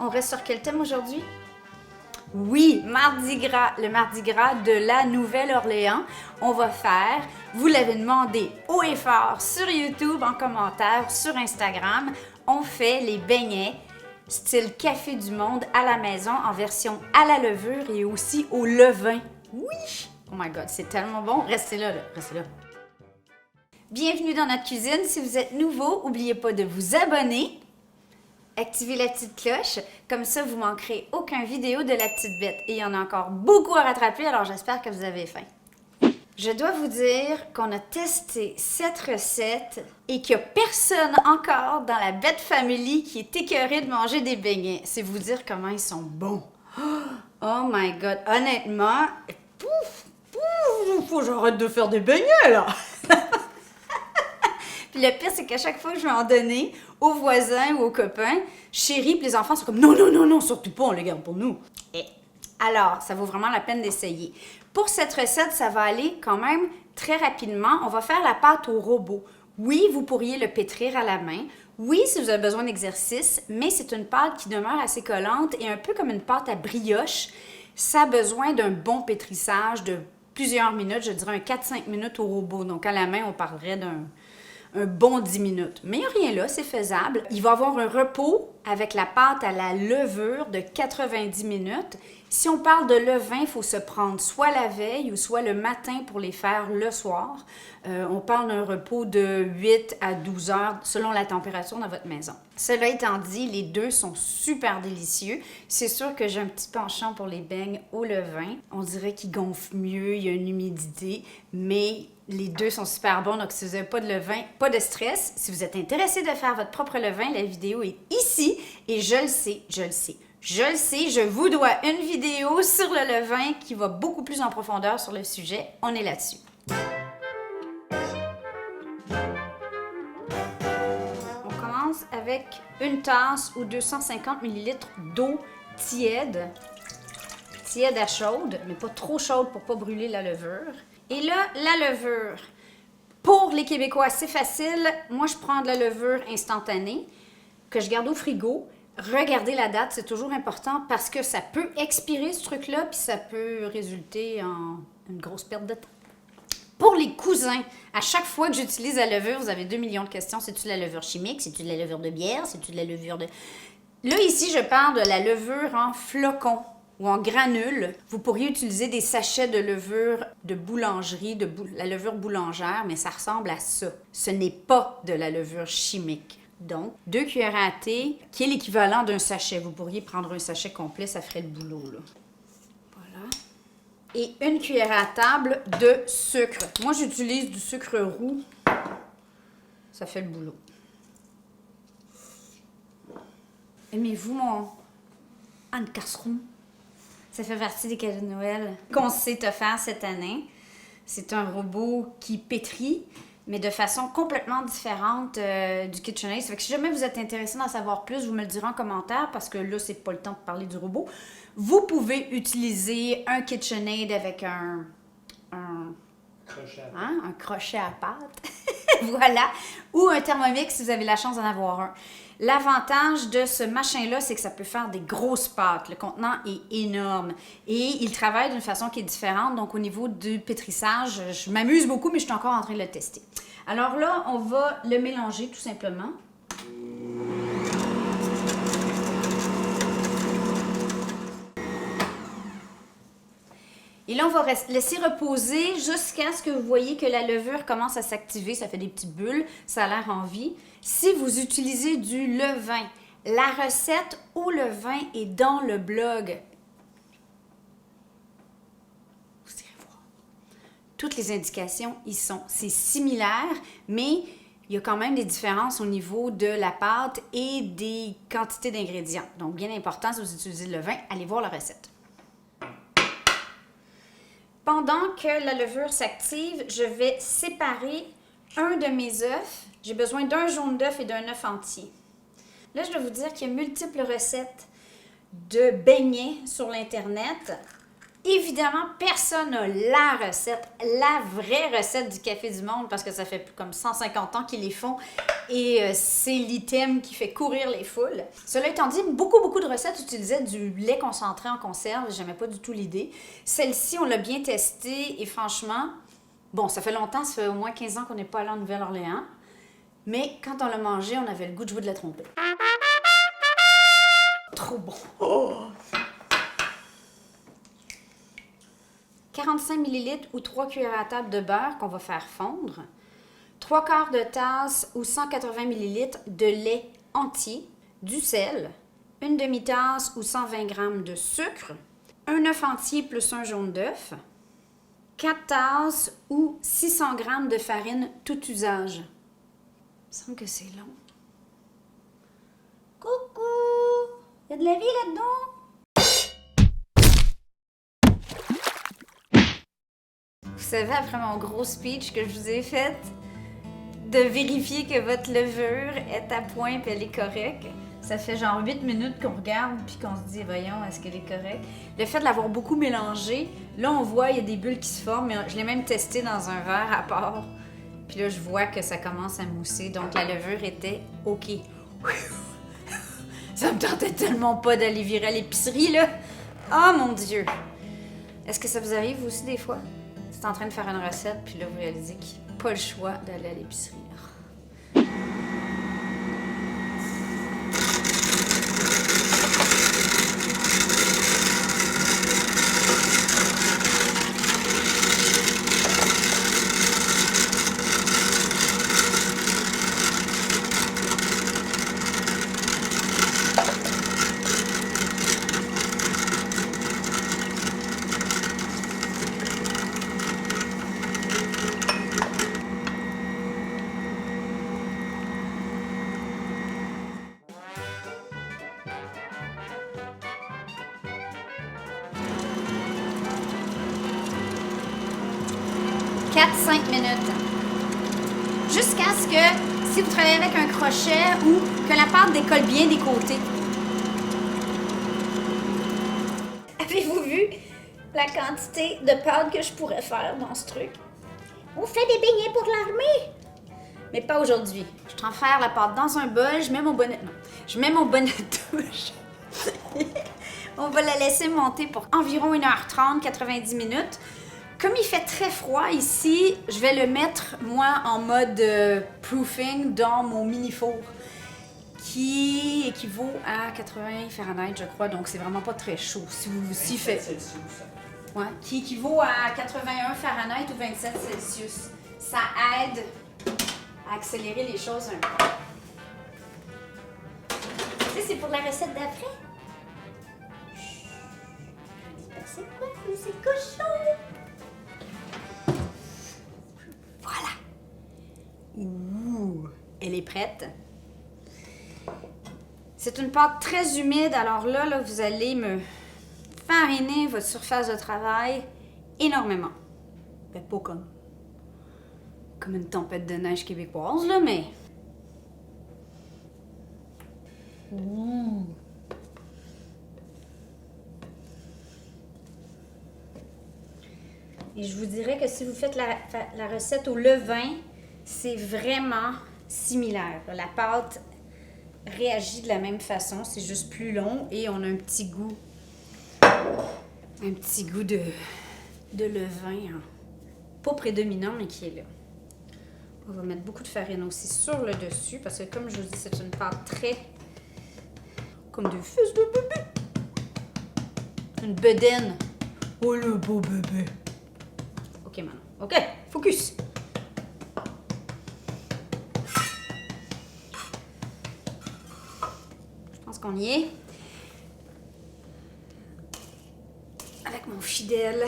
On reste sur quel thème aujourd'hui? Oui, Mardi Gras, le Mardi Gras de la Nouvelle-Orléans. On va faire, vous l'avez demandé haut et fort sur YouTube, en commentaire, sur Instagram, on fait les beignets style Café du Monde à la maison en version à la levure et aussi au levain. Oui! Oh my God, c'est tellement bon. Restez là, restez là. Bienvenue dans notre cuisine. Si vous êtes nouveau, n'oubliez pas de vous abonner. Activez la petite cloche, comme ça vous manquerez aucune vidéo de la petite bête. Et il y en a encore beaucoup à rattraper, alors j'espère que vous avez faim. Je dois vous dire qu'on a testé cette recette et qu'il n'y a personne encore dans la Bête Family qui est écœuré de manger des beignets. C'est vous dire comment ils sont bons. Oh my God, honnêtement, faut que j'arrête de faire des beignets là! Puis le pire, c'est qu'à chaque fois que je vais en donner aux voisins ou aux copains, chérie, puis les enfants sont comme non, non, non, non, surtout pas, on les garde pour nous. Et alors, ça vaut vraiment la peine d'essayer. Pour cette recette, ça va aller quand même très rapidement. On va faire la pâte au robot. Oui, vous pourriez le pétrir à la main. Oui, si vous avez besoin d'exercice, mais c'est une pâte qui demeure assez collante et un peu comme une pâte à brioche. Ça a besoin d'un bon pétrissage de plusieurs minutes, je dirais un 4-5 minutes au robot. Donc à la main, on parlerait d'un bon 10 minutes. Mais il n'y a rien là, c'est faisable. Il va y avoir un repos avec la pâte à la levure de 90 minutes. Si on parle de levain, il faut se prendre soit la veille ou soit le matin pour les faire le soir. On parle d'un repos de 8 à 12 heures selon la température dans votre maison. Cela étant dit, les deux sont super délicieux. C'est sûr que j'ai un petit penchant pour les beignes au levain. On dirait qu'ils gonflent mieux, il y a une humidité, mais les deux sont super bons, donc si vous n'avez pas de levain, pas de stress. Si vous êtes intéressé de faire votre propre levain, la vidéo est ici. Et je le sais, je vous dois une vidéo sur le levain qui va beaucoup plus en profondeur sur le sujet. On est là-dessus. On commence avec une tasse ou 250 ml d'eau tiède. Tiède à chaude, mais pas trop chaude pour ne pas brûler la levure. Et là, la levure, pour les Québécois, c'est facile. Moi, je prends de la levure instantanée que je garde au frigo. Regardez la date, c'est toujours important parce que ça peut expirer ce truc-là puis ça peut résulter en une grosse perte de temps. Pour les cousins, à chaque fois que j'utilise la levure, vous avez 2 millions de questions. C'est-tu de la levure chimique? C'est-tu de la levure de bière? C'est-tu de la levure de... Là, ici, je parle de la levure en flocons ou en granules. Vous pourriez utiliser des sachets de levure de boulangerie, la levure boulangère, mais ça ressemble à ça. Ce n'est pas de la levure chimique. Donc, 2 cuillères à thé, qui est l'équivalent d'un sachet. Vous pourriez prendre un sachet complet, ça ferait le boulot, là. Voilà. Et 1 cuillère à table de sucre. Moi, j'utilise du sucre roux. Ça fait le boulot. Aimez-vous mon Anne Casseron? Ça fait partie des cadeaux de Noël qu'on s'est offert cette année. C'est un robot qui pétrit, mais de façon complètement différente du KitchenAid. Ça fait que si jamais vous êtes intéressé d'en savoir plus, vous me le direz en commentaire parce que là, c'est pas le temps de parler du robot. Vous pouvez utiliser un KitchenAid avec un crochet à pâte. Voilà. Ou un Thermomix si vous avez la chance d'en avoir un. L'avantage de ce machin-là, c'est que ça peut faire des grosses pâtes. Le contenant est énorme. Et il travaille d'une façon qui est différente. Donc, au niveau du pétrissage, je m'amuse beaucoup, mais je suis encore en train de le tester. Alors là, on va le mélanger tout simplement. Et là, on va laisser reposer jusqu'à ce que vous voyez que la levure commence à s'activer. Ça fait des petites bulles, ça a l'air en vie. Si vous utilisez du levain, la recette au levain est dans le blog. Vous irez voir. Toutes les indications y sont. C'est similaire, mais il y a quand même des différences au niveau de la pâte et des quantités d'ingrédients. Donc, bien important, si vous utilisez le levain, allez voir la recette. Pendant que la levure s'active, je vais séparer un de mes œufs. J'ai besoin d'un jaune d'œuf et d'un œuf entier. Là, je dois vous dire qu'il y a multiples recettes de beignets sur l'Internet. Évidemment, personne n'a la recette, la vraie recette du Café du Monde parce que ça fait plus comme 150 ans qu'ils les font et c'est l'item qui fait courir les foules. Cela étant dit, beaucoup de recettes utilisaient du lait concentré en conserve. J'aimais pas du tout l'idée. Celle-ci, on l'a bien testée et franchement, bon, ça fait longtemps, ça fait au moins 15 ans qu'on n'est pas allé en Nouvelle-Orléans, mais quand on l'a mangé, on avait le goût de jouer de la trompette. Trop bon! Oh! 45 ml ou 3 cuillères à table de beurre qu'on va faire fondre, 3 quarts de tasse ou 180 ml de lait entier, du sel, une demi-tasse ou 120 g de sucre, un œuf entier plus un jaune d'œuf, 4 tasses ou 600 g de farine tout usage. Il me semble que c'est long. Coucou! Il y a de la vie là-dedans? Vous savez, après mon gros speech que je vous ai fait, de vérifier que votre levure est à point et elle est correcte. Ça fait genre 8 minutes qu'on regarde puis qu'on se dit, voyons, est-ce qu'elle est correcte? Le fait de l'avoir beaucoup mélangé, là, on voit, il y a des bulles qui se forment, mais je l'ai même testé dans un verre à part. Puis là, je vois que ça commence à mousser, donc la levure était OK. Ça me tentait tellement pas d'aller virer à l'épicerie, là. Oh mon Dieu! Est-ce que ça vous arrive aussi des fois? Vous êtes en train de faire une recette, puis là, vous réalisez qu'il n'y a pas le choix d'aller à l'épicerie. 4-5 minutes. Jusqu'à ce que, si vous travaillez avec un crochet ou que la pâte décolle bien des côtés. Avez-vous vu la quantité de pâte que je pourrais faire dans ce truc? On fait des beignets pour l'armée! Mais pas aujourd'hui. Je transfère la pâte dans un bol, je mets mon bonnet... Non, je mets mon bonnet de douche. On va la laisser monter pour environ 1h30, 90 minutes. Comme il fait très froid ici, je vais le mettre, moi, en mode proofing dans mon mini-four qui équivaut à 80 Fahrenheit, je crois, donc c'est vraiment pas très chaud. Si vous aussi faites... Ouais, qui équivaut à 81 Fahrenheit ou 27 Celsius. Ça aide à accélérer les choses un peu. Tu sais, c'est pour la recette d'après. C'est quoi, c'est cochon? Voilà. Ouh, elle est prête. C'est une pâte très humide, alors là, vous allez me fariner votre surface de travail énormément. Ben, pas comme une tempête de neige québécoise, là, mais... Ouh. Et je vous dirais que si vous faites la recette au levain, c'est vraiment similaire. La pâte réagit de la même façon, c'est juste plus long et on a un petit goût de levain, hein. Pas prédominant, mais qui est là. On va mettre beaucoup de farine aussi sur le dessus parce que comme je vous dis, c'est une pâte très... comme des fils de bébé. Une bedaine. Oh le beau bébé. Ok, Manon. Ok, focus. Je pense qu'on y est. Avec mon fidèle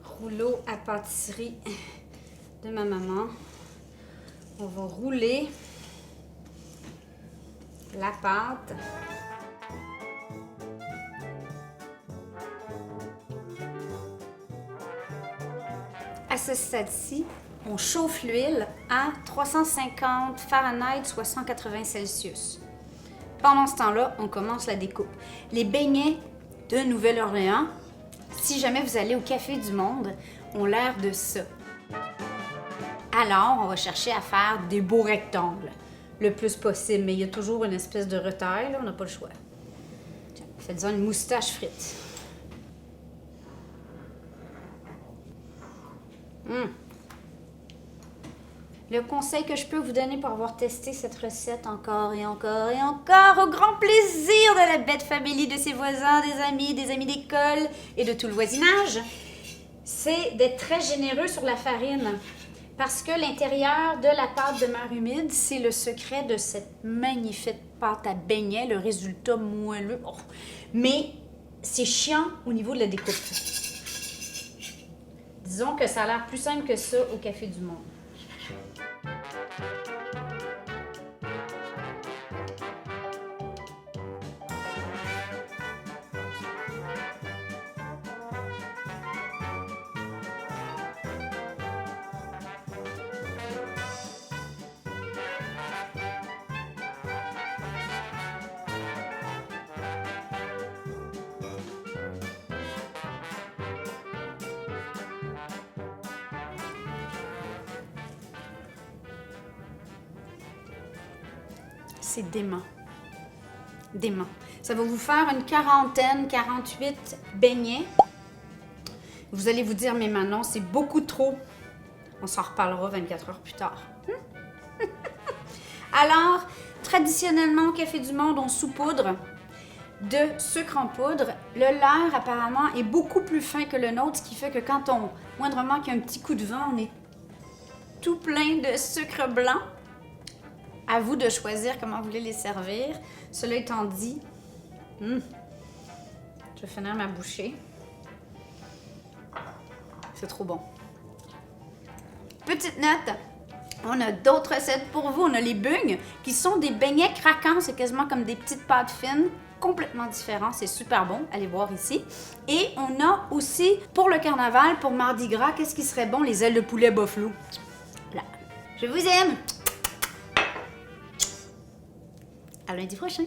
rouleau à pâtisserie de ma maman, on va rouler la pâte. À ce stade-ci, on chauffe l'huile à 350 Fahrenheit, soit 180 Celsius. Pendant ce temps-là, on commence la découpe. Les beignets de Nouvelle-Orléans, si jamais vous allez au Café du Monde, ont l'air de ça. Alors, on va chercher à faire des beaux rectangles, le plus possible, mais il y a toujours une espèce de retaille, là, on n'a pas le choix. Tiens, faites-en une moustache frite. Le conseil que je peux vous donner pour avoir testé cette recette encore et encore et encore, au grand plaisir de la bête famille, de ses voisins, des amis d'école et de tout le voisinage, c'est d'être très généreux sur la farine. Parce que l'intérieur de la pâte demeure humide, c'est le secret de cette magnifique pâte à beignets, le résultat moelleux. Oh. Mais c'est chiant au niveau de la découpe. Disons que ça a l'air plus simple que ça au Café du Monde. C'est dément. Dément. Ça va vous faire une quarantaine, 48 beignets. Vous allez vous dire, mais Manon, c'est beaucoup trop. On s'en reparlera 24 heures plus tard. Alors, traditionnellement, au Café du Monde, on saupoudre de sucre en poudre. Le leur, apparemment, est beaucoup plus fin que le nôtre, ce qui fait que quand moindrement qu'il y a un petit coup de vent, on est tout plein de sucre blanc. À vous de choisir comment vous voulez les servir. Cela étant dit, je vais finir ma bouchée. C'est trop bon. Petite note, on a d'autres recettes pour vous. On a les bugnes, qui sont des beignets craquants. C'est quasiment comme des petites pâtes fines, complètement différents. C'est super bon. Allez voir ici. Et on a aussi, pour le carnaval, pour Mardi Gras, qu'est-ce qui serait bon? Les ailes de poulet buffalo. Là. Je vous aime! À lundi prochain!